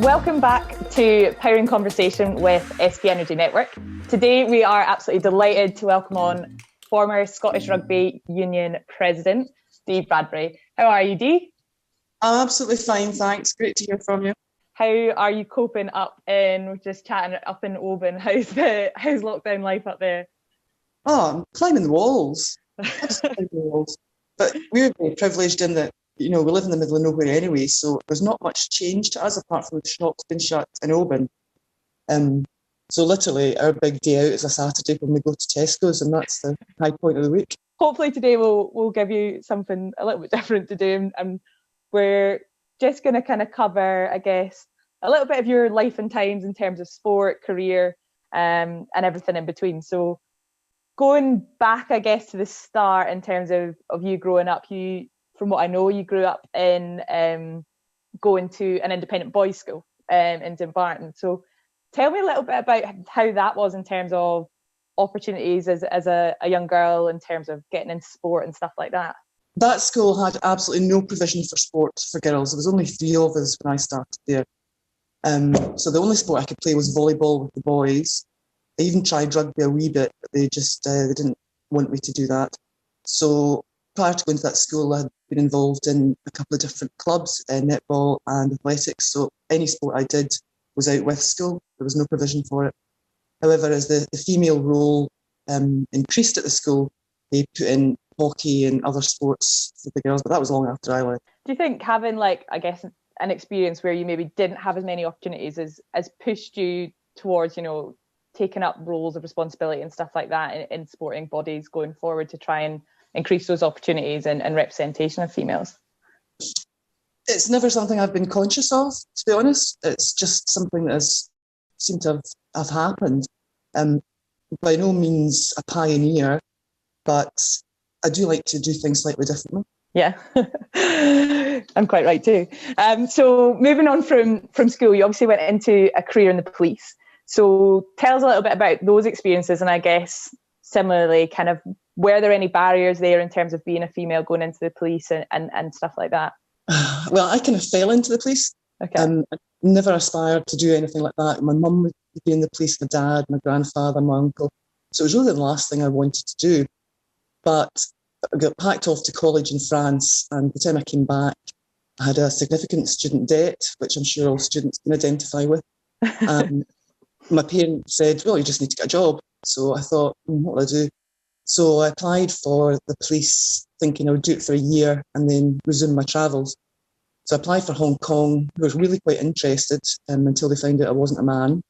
Welcome back to Powering Conversation with SP Energy Network. Today we are absolutely delighted to welcome on former Scottish Rugby Union President, Dee Bradbury. How are you, Dee? I'm absolutely fine, thanks. Great to hear from you. How are you coping up in, just chatting up in Oban? How's lockdown life up there? Oh, I'm climbing the walls. Climbing the walls. But we're very privileged in that, we live in the middle of nowhere anyway, so there's not much change to us apart from the shops being shut in Oban. So literally our big day out is a Saturday when we go to Tesco's, and that's the high point of the week. Hopefully today we'll give you something a little bit different to do, and we're just going to kind of cover, I guess, a little bit of your life and times in terms of sport, career, and everything in between. So going back, I guess, to the start in terms of you growing up, from what I know, you grew up in going to an independent boys' school in Dumbarton. So tell me a little bit about how that was in terms of opportunities as a young girl, in terms of getting into sport and stuff like that. That school had absolutely no provision for sport for girls. There was only 3 of us when I started there. So the only sport I could play was volleyball with the boys. I even tried rugby a wee bit, but they didn't want me to do that. So prior to going to that school, I had been involved in a couple of different clubs, netball and athletics. So any sport I did was out with school. There was no provision for it. However, as the female role increased at the school, they put in hockey and other sports for the girls, but that was long after I left. Do you think having, an experience where you maybe didn't have as many opportunities as pushed you towards, taking up roles of responsibility and stuff like that in sporting bodies going forward to try and increase those opportunities and representation of females? It's never something I've been conscious of, to be honest. It's just something that has seemed to have happened. By no means a pioneer, but I do like to do things slightly differently. Yeah, I'm quite right too. So moving on from school, you obviously went into a career in the police. So tell us a little bit about those experiences, and I guess similarly, kind of, were there any barriers there in terms of being a female going into the police and stuff like that? Well, I kind of fell into the police. Okay. I never aspired to do anything like that. My mum would be in the police, my dad, my grandfather, my uncle. So it was really the last thing I wanted to do. But I got packed off to college in France, and by the time I came back, I had a significant student debt, which I'm sure all students can identify with. My parents said, well, you just need to get a job. So I thought, what will I do? So I applied for the police, thinking I would do it for a year and then resume my travels. So I applied for Hong Kong, who was really quite interested until they found out I wasn't a man,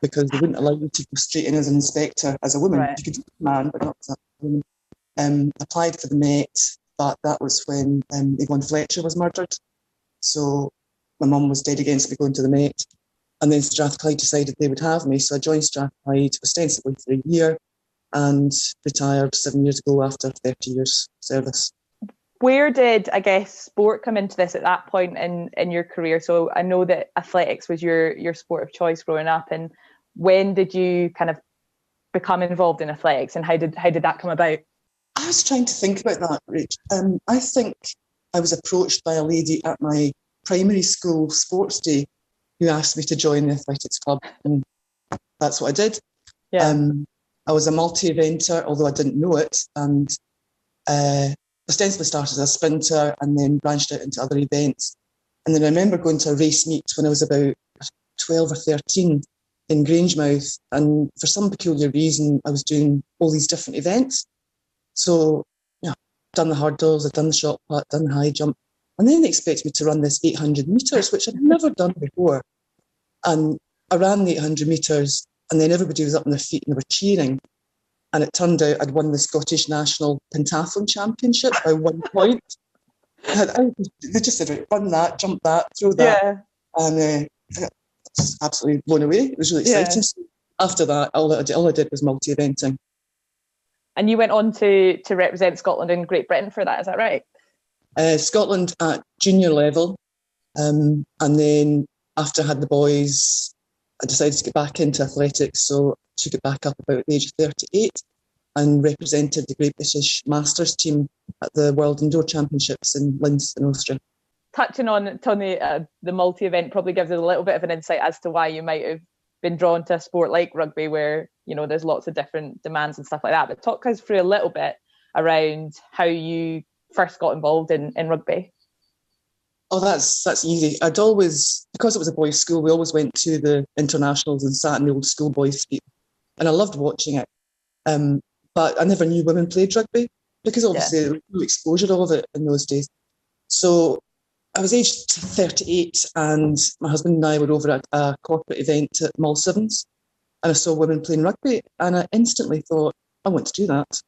because they wouldn't allow you to go straight in as an inspector as a woman. Right. You could be a man, but not as a woman. Applied for the Met, but that was when Yvonne Fletcher was murdered. So my mum was dead against me going to the Met. And then Strathclyde decided they would have me. So I joined Strathclyde ostensibly for a year and retired 7 years ago after 30 years service. Where did, I guess, sport come into this at that point in your career? So I know that athletics was your sport of choice growing up. And when did you kind of become involved in athletics, and how did that come about? I was trying to think about that, Rich. I think I was approached by a lady at my primary school sports day who asked me to join the athletics club, and that's what I did. Yeah. I was a multi-eventer, although I didn't know it, and ostensibly started as a sprinter and then branched out into other events. And then I remember going to a race meet when I was about 12 or 13 in Grangemouth, and for some peculiar reason I was doing all these different events. So, done the hurdles, I'd done the shot put, done the high jump, and then they expected me to run this 800 metres, which I'd never done before. And I ran the 800 metres, and then everybody was up on their feet and they were cheering. And it turned out I'd won the Scottish National Pentathlon Championship by 1 point. They just said, right, run that, jump that, throw that. Yeah. And I got just absolutely blown away. It was really exciting. Yeah. So after that, all I did was multi-eventing. And you went on to represent Scotland and Great Britain for that, is that right? Scotland at junior level. And then after I had the boys, I decided to get back into athletics. So I took it back up about the age of 38 and represented the Great British Masters team at the World Indoor Championships in Linz in Austria. touching on the multi-event probably gives us a little bit of an insight as to why you might have been drawn to a sport like rugby, where there's lots of different demands and stuff like that. But talk us through a little bit around how you first got involved in rugby. Oh, that's easy. I'd always, because it was a boys' school, we always went to the internationals and sat in the old schoolboys' seat, and I loved watching it. But I never knew women played rugby because obviously there was no exposure of it in those days. So I was aged 38 and my husband and I were over at a corporate event at Mall Sevens, and I saw women playing rugby, and I instantly thought, I want to do that.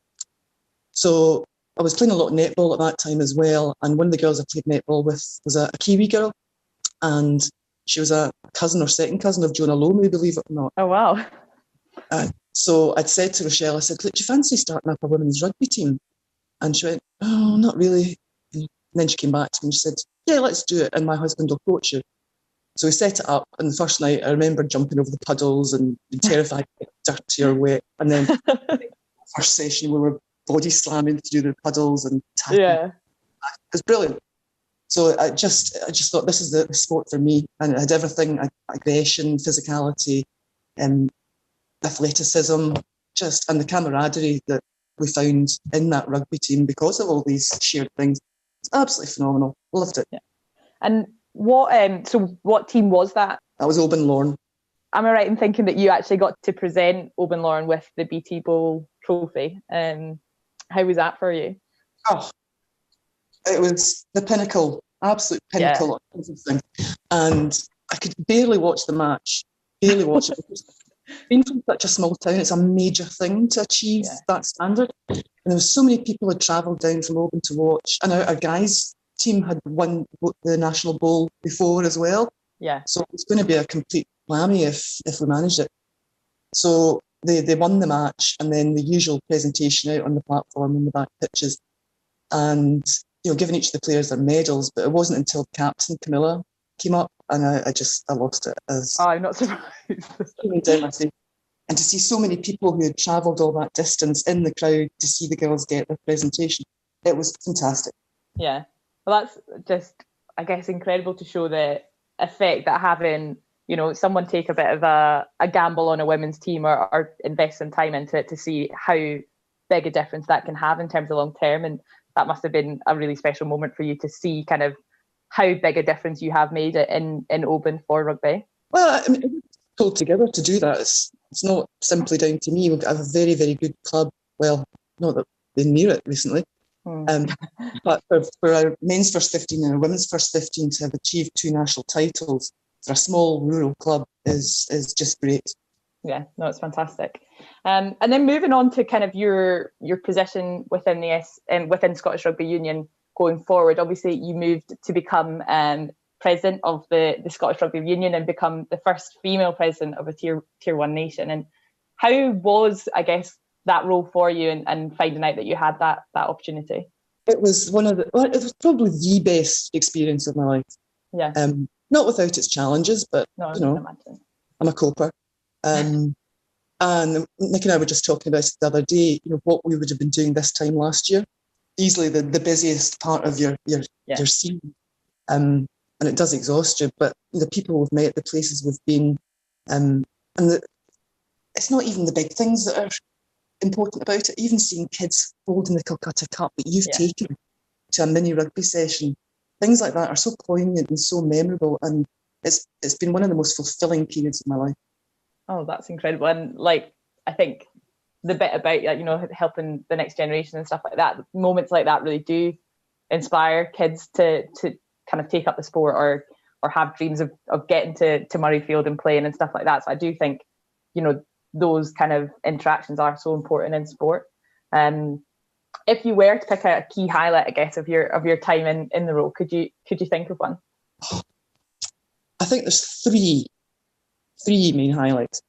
So I was playing a lot of netball at that time as well, and one of the girls I played netball with was a Kiwi girl, and she was a cousin or second cousin of Jonah Lomu, believe it or not. Oh, wow. So I'd said to Rochelle, I said, look, do you fancy starting up a women's rugby team? And she went, oh, not really. And then she came back to me and she said, yeah, let's do it, and my husband will coach you. So we set it up, and the first night I remember jumping over the puddles and being terrified to get dirty or wet. And then first session we were body slamming to do the puddles and tapping. Yeah. It was brilliant. So I just thought this is the sport for me, and it had everything: aggression, physicality, athleticism, and the camaraderie that we found in that rugby team because of all these shared things. It's absolutely phenomenal. Loved it. Yeah. And what team was that? That was Oban Lorne. Am I right in thinking that you actually got to present Oban Lorne with the BT Bowl trophy? How was that for you? Oh, it was the pinnacle, absolute pinnacle of everything. And I could barely watch the match, barely watch it. Being from such a small town, it's a major thing to achieve that standard. And there was so many people who had travelled down from Oban to watch. And our guys' team had won the National Bowl before as well. Yeah. So it was going to be a complete whammy if we managed it. So they won the match, and then the usual presentation out on the platform in the back pitches, and giving each of the players their medals. But it wasn't until Captain Camilla came up, and I lost it. I'm not surprised. And to see so many people who had travelled all that distance in the crowd to see the girls get their presentation, it was fantastic. Yeah, well, that's just, I guess, incredible to show the effect that having someone take a bit of a gamble on a women's team or invest some time into it to see how big a difference that can have in terms of long term. And that must have been a really special moment for you to see kind of how big a difference you have made it in Oban for rugby. Well, I mean, we pulled together to do that. It's not simply down to me. We've got a very, very good club. Well, not that they're near it recently. But for our men's first 15 and our women's first 15 to have achieved 2 national titles for a small rural club is just great. Yeah, no, it's fantastic. And then moving on to kind of your position within within Scottish Rugby Union going forward. Obviously, you moved to become president of the Scottish Rugby Union and become the first female president of a tier 1 nation. And how was, I guess, that role for you and finding out that you had that opportunity? It was it was probably the best experience of my life. Yeah. Not without its challenges, but no, I can imagine. I'm a coper. And Nick and I were just talking about it the other day, what we would have been doing this time last year. Easily the busiest part of your season. And it does exhaust you, but the people we've met, the places we've been, it's not even the big things that are important about it. Even seeing kids holding the Calcutta Cup that you've taken to a mini rugby session, things like that are so poignant and so memorable, and it's been one of the most fulfilling periods of my life. Oh, that's incredible. And I think the bit about helping the next generation and stuff like that, moments like that really do inspire kids to kind of take up the sport or have dreams of getting to Murrayfield and playing and stuff like that. So I do think those kind of interactions are so important in sport. If you were to pick out a key highlight, I guess, of your time in the role, could you think of one? I think there's three main highlights.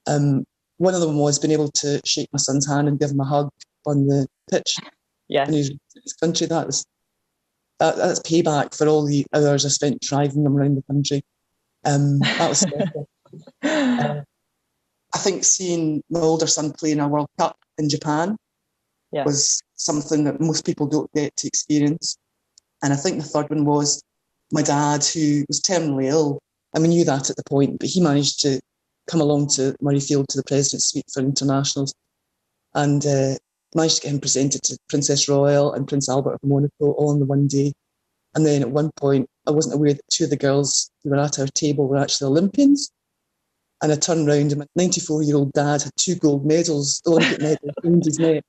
One of them was being able to shake my son's hand and give him a hug on the pitch. Yeah. In his country. That's payback for all the hours I spent driving them around the country. That was special. I think seeing my older son play in a World Cup in Japan was something that most people don't get to experience. And I think the third one was my dad, who was terminally ill, and we knew that at the point, but he managed to come along to Murrayfield to the President's Suite for internationals, and managed to get him presented to Princess Royal and Prince Albert of Monaco all in the one day. And then at one point, I wasn't aware that two of the girls who were at our table were actually Olympians. And I turned round and my 94-year-old dad had 2 gold medals, Olympic medals, around his neck.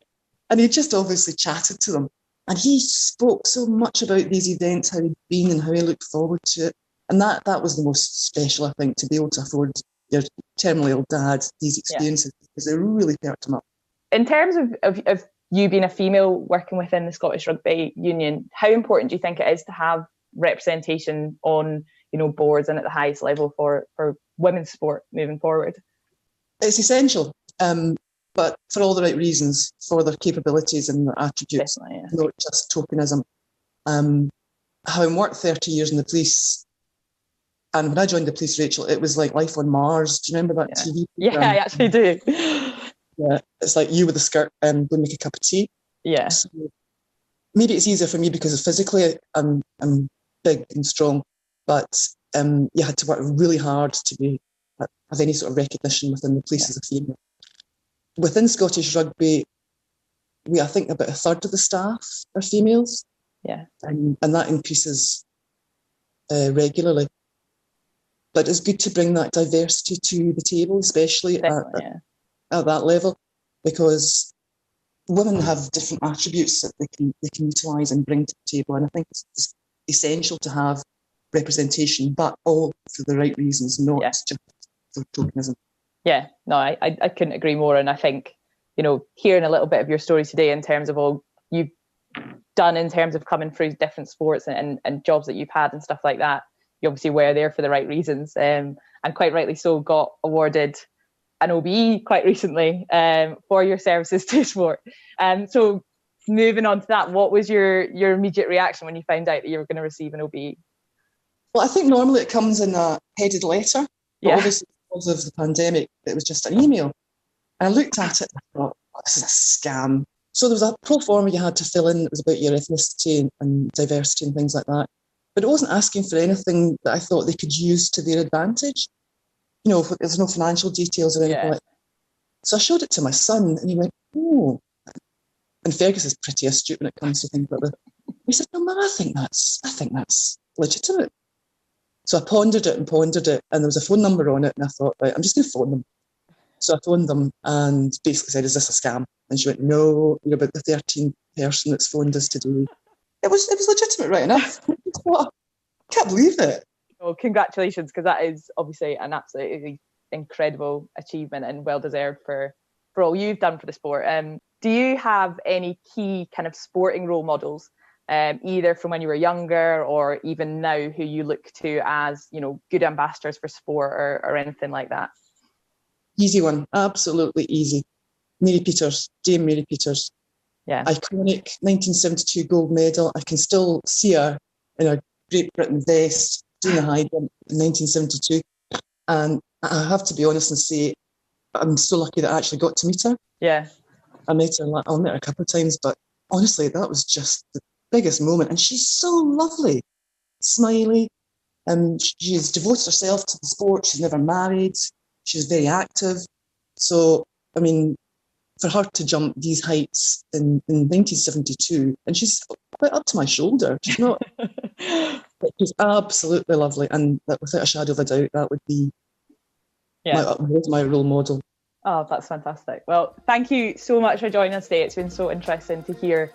And he just obviously chatted to them. And he spoke so much about these events, how he'd been and how he looked forward to it. And that was the most special, I think, to be able to afford your terminally ill dad these experiences, because they really perked him up. In terms of you being a female working within the Scottish Rugby Union, how important do you think it is to have representation on, boards and at the highest level for women's sport moving forward? It's essential, but for all the right reasons, for their capabilities and their attributes, not just tokenism. Having worked 30 years in the police, and when I joined the police, Rachel, it was like Life on Mars. Do you remember that TV program? Yeah, I actually do. Yeah, it's like you with a skirt and go make a cup of tea. Yeah. So maybe it's easier for me because physically I'm big and strong, but you had to work really hard to have any sort of recognition within the police as a female. Within Scottish Rugby, I think about a third of the staff are females. Yeah. And that increases regularly. But it's good to bring that diversity to the table, especially at that level, because women have different attributes that they can utilise and bring to the table. And I think it's essential to have representation, but all for the right reasons, not just for tokenism. Yeah, no, I couldn't agree more. And I think, hearing a little bit of your story today in terms of all you've done in terms of coming through different sports and jobs that you've had and stuff like that, you obviously were there for the right reasons, and quite rightly so got awarded an OBE quite recently for your services to sport. So moving on to that, what was your immediate reaction when you found out that you were going to receive an OBE? Well, I think normally it comes in a headed letter, but obviously because of the pandemic, it was just an email. And I looked at it and I thought, this is a scam. So there was a pro forma you had to fill in that was about your ethnicity and diversity and things like that. But it wasn't asking for anything that I thought they could use to their advantage. There's no financial details or anything like that. So I showed it to my son and he went, oh. And Fergus is pretty astute when it comes to things like that. He said, no, Mum, I think that's legitimate. So I pondered it, and there was a phone number on it, and I thought, right, I'm just going to phone them. So I phoned them and basically said, is this a scam? And she went, no, you're about the 13th person that's phoned us today. It was legitimate, right enough. I can't believe it. Well, congratulations, because that is obviously an absolutely incredible achievement and well-deserved for all you've done for the sport. Do you have any key kind of sporting role models, either from when you were younger or even now, who you look to as, good ambassadors for sport or anything like that? Easy one, absolutely easy. Mary Peters, Dame Mary Peters. Yeah. Iconic 1972 gold medal. I can still see her in her Great Britain vest doing the high jump in 1972. And I have to be honest and say, I'm so lucky that I actually got to meet her. Yeah. I met her a couple of times, but honestly, that was just the biggest moment. And she's so lovely, smiley. She's devoted herself to the sport. She's never married. She's very active. So, I mean, for her to jump these heights in 1972, and she's quite up to my shoulder. She's not. She's absolutely lovely, and without a shadow of a doubt, that would be my role model. Oh, that's fantastic. Well, thank you so much for joining us today. It's been so interesting to hear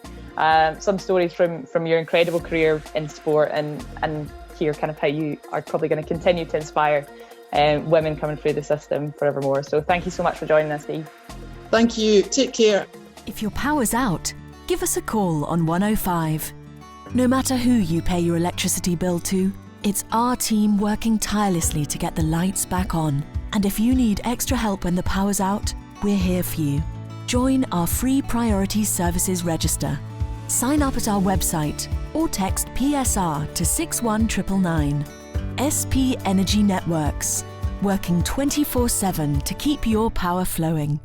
some stories from your incredible career in sport and hear kind of how you are probably going to continue to inspire women coming through the system forevermore. So thank you so much for joining us, Dee. Thank you. Take care. If your power's out, give us a call on 105. No matter who you pay your electricity bill to, it's our team working tirelessly to get the lights back on. And if you need extra help when the power's out, we're here for you. Join our free Priority Services register. Sign up at our website or text PSR to 61999. SP Energy Networks, working 24/7 to keep your power flowing.